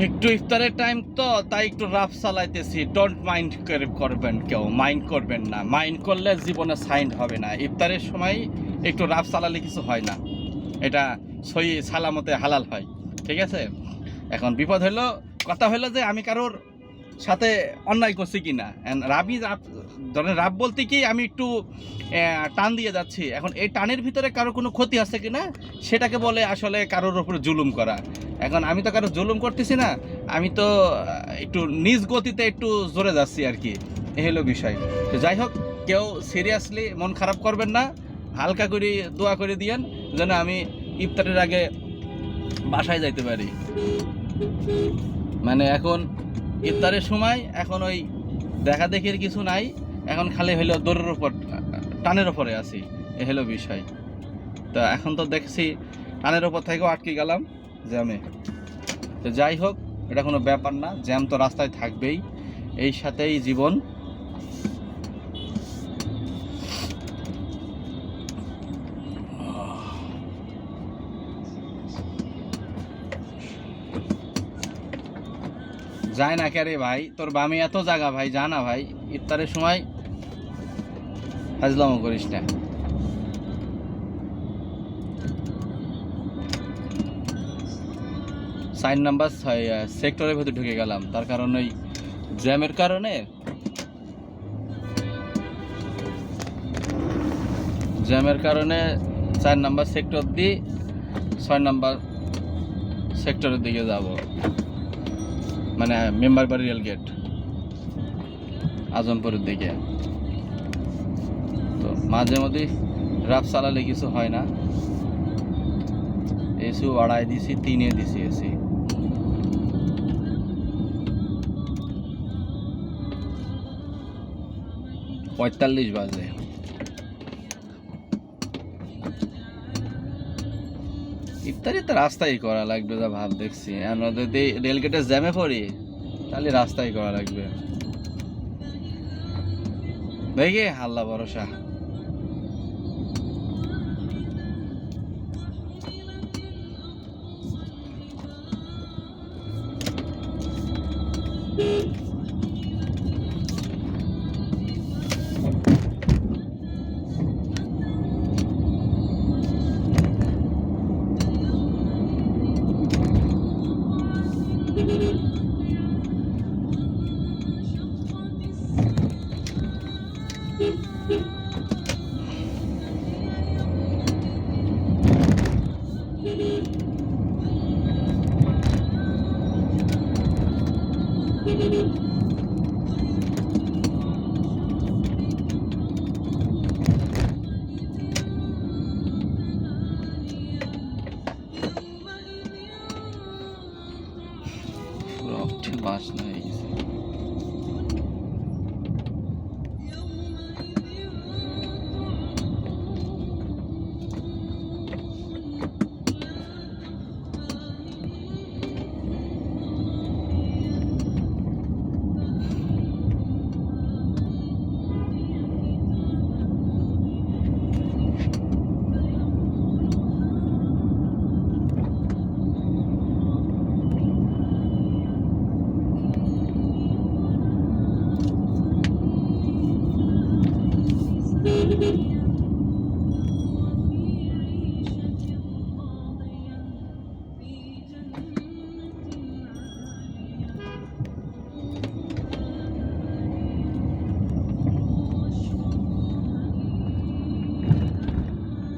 একটু ইফতারের টাইম তো, তাই একটু রাফ চালাইতেছি। ডোন্ট মাইন্ড করবেন, কেউ মাইন্ড করবেন না। মাইন্ড করলে জীবনে সাইন্ড হবে না। ইফতারের সময় একটু রাফ চালালে কিছু হয় না, এটা সই সালামতে হালাল হয়, ঠিক আছে? এখন বিপদ হলো, কথা হলো যে আমি কারোর সাথে অন্যায় করছি কিনা। ধরেন রাব বলতে কি আমি একটু টান দিয়ে যাচ্ছি, এখন এই টানের ভিতরে কারো কোনো ক্ষতি আছে কিনা সেটাকে বলে আসলে কারোর উপরে জুলুম করা। এখন আমি তো কারো জুলুম করতেছি না, আমি তো একটু নিজ গতিতে একটু জোরে যাচ্ছি আর কি, এই হলো বিষয়। তো যাই হোক, কেউ সিরিয়াসলি মন খারাপ করবেন না, হালকা করে দোয়া করে দিয়েন যেন আমি ইফতারের আগে বাসায় যাইতে পারি। মানে এখন ইফতারের সময় এখন ওই দেখা দেখির কিছু নাই, এখন খালি হইলো দৌড়ের উপর, টানের ওপরে আছি, এ হলো বিষয়। তো এখন তো দেখছি টানের ওপর থেকেও আটকে গেলাম জ্যামে। তো যাই হোক, এটা কোনো ব্যাপার না, জ্যাম তো রাস্তায় থাকবেই, এই সাথেই জীবন। যায় না কে রে ভাই, তোর বামে এত জায়গা ভাই, জানা ভাই ইফতারের সময় হাজলামো করিস না। 4 নাম্বার সেক্টরের ভেতরে ঢুকে গেলাম, তার কারণ ওই জ্যামের কারণে। জ্যামের কারণে 4 নাম্বার সেক্টর দিয়ে 6 নাম্বার সেক্টরের দিকে যাব, মানে মেম্বার বাড়ি রেলগেট আজমপুরের দিকে। তো মাঝে মধ্যে রাফ চালালে কিছু হয় না। এসিও বাড়াই দিছি, 3-এ দিছি এসি। পঁয়তাল্লিশ বাজে। ইফতারি তো রাস্তায় করা লাগবে, যা ভাব দেখছি। আমরা যদি রেলগেটের জ্যামে পড়ি তাহলে রাস্তায় করা লাগবে। দেখি আল্লাহ ভরসা। বাস নাই।